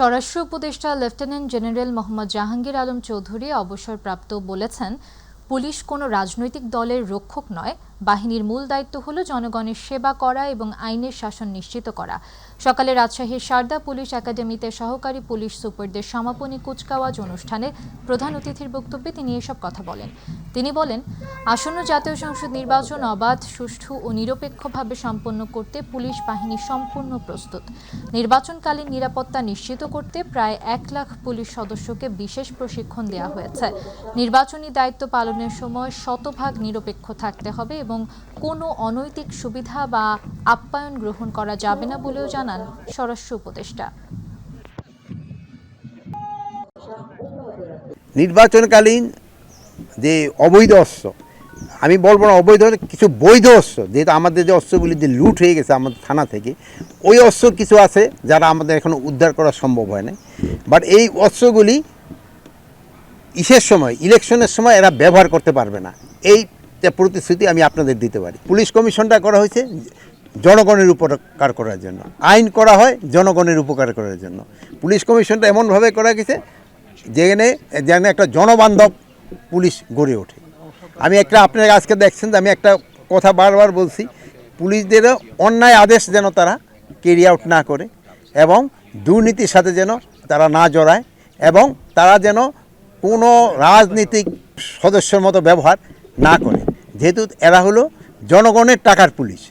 স্বরাষ্ট্র উপদেষ্টা lieutenant general Mohammad Jahangir Alam Chowdhury অবসরপ্রাপ্ত বলেছেন, পুলিশ কোনো রাজনৈতিক দলের রক্ষক নয়। বাহিনীর মূল দায়িত্ব হলো জনগণের সেবা করা এবং আইনের শাসন নিশ্চিত করা। সকালে রাজশাহীর সারদা পুলিশ একাডেমিতে সহকারী পুলিশ সুপারদের সমাপনী কুচকাওয়াজ অনুষ্ঠানে প্রধান অতিথির বক্তব্যে তিনি এসব কথা বলেন। তিনি বলেন, আসন্ন জাতীয় সংসদ নির্বাচন অবাধ, সুষ্ঠু ও নিরপেক্ষভাবে সম্পন্ন করতে পুলিশ বাহিনী সম্পূর্ণ প্রস্তুত। নির্বাচনকালীন নিরাপত্তা নিশ্চিত করতে প্রায় 1 লাখ পুলিশ সদস্যকে বিশেষ প্রশিক্ষণ দেওয়া হয়েছে। নির্বাচনী দায়িত্ব পালনের সময় শতভাগ নিরপেক্ষ থাকতে হবে এবং কোনো অনৈতিক সুবিধা বা আপ্যায়ন গ্রহণ করা যাবে না বলেও জানান স্বরাষ্ট্র উপদেষ্টা। নির্বাচনকালীন যে অবৈধ অস্ত্র, আমি বলবো না অবৈধ, কিছু বৈধ অস্ত্র, যেহেতু আমাদের যে অস্ত্রগুলি যে লুট হয়ে গেছে আমাদের থানা থেকে, ওই অস্ত্র কিছু আছে যারা আমাদের এখনো উদ্ধার করা সম্ভব হয় না। বাট এই অস্ত্রগুলি ইলেকশনের সময় এরা ব্যবহার করতে পারবে না, এই প্রতিশ্রুতি আমি আপনাদের দিতে পারি। পুলিশ কমিশনটা করা হয়েছে জনগণের উপকার করার জন্য, আইন করা হয় জনগণের উপকার করার জন্য। পুলিশ কমিশনটা এমনভাবে করা গেছে যেন একটা জনবান্ধব পুলিশ গড়ে ওঠে। আপনারা আজকে দেখছেন যে আমি একটা কথা বারবার বলছি, পুলিশদেরও অন্যায় আদেশ যেন তারা ক্যারি আউট না করে এবং দুর্নীতির সাথে যেন তারা না জড়ায় এবং তারা যেন কোনো রাজনীতিক সদস্যের মতো ব্যবহার না করে, যেহেতু এরা হলো জনগণের টাকার পুলিশ।